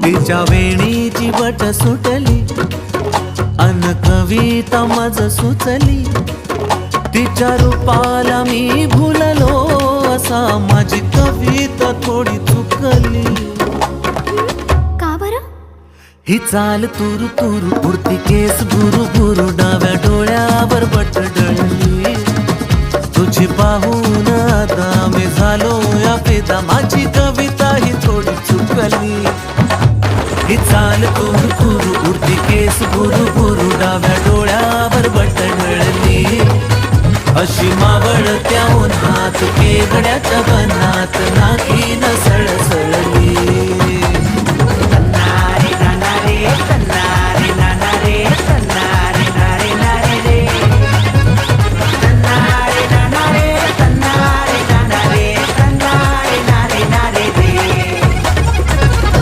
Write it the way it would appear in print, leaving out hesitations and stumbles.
तिच्या वेणीची बट सुटली अन कविता मज सुचली, तिच्या रूपाला मी भुललो असा माझी कविता थोडी चुकली. का बरं? ही चाल तुरु तुरु उडती केस गुरु गुरु डाव्या डोळ्यावर बट डळली, तुझी पाहून आता मी झालो या फिदा, माझी कविता ही थोडी चुकली. ही चाल तुरु तुरु उडती केस गुरु गुरु डाव्या डोळ्यावर बट डळली, अशी मावळ त्या उन्हात केवड्याच्या बनात नाकी नसळ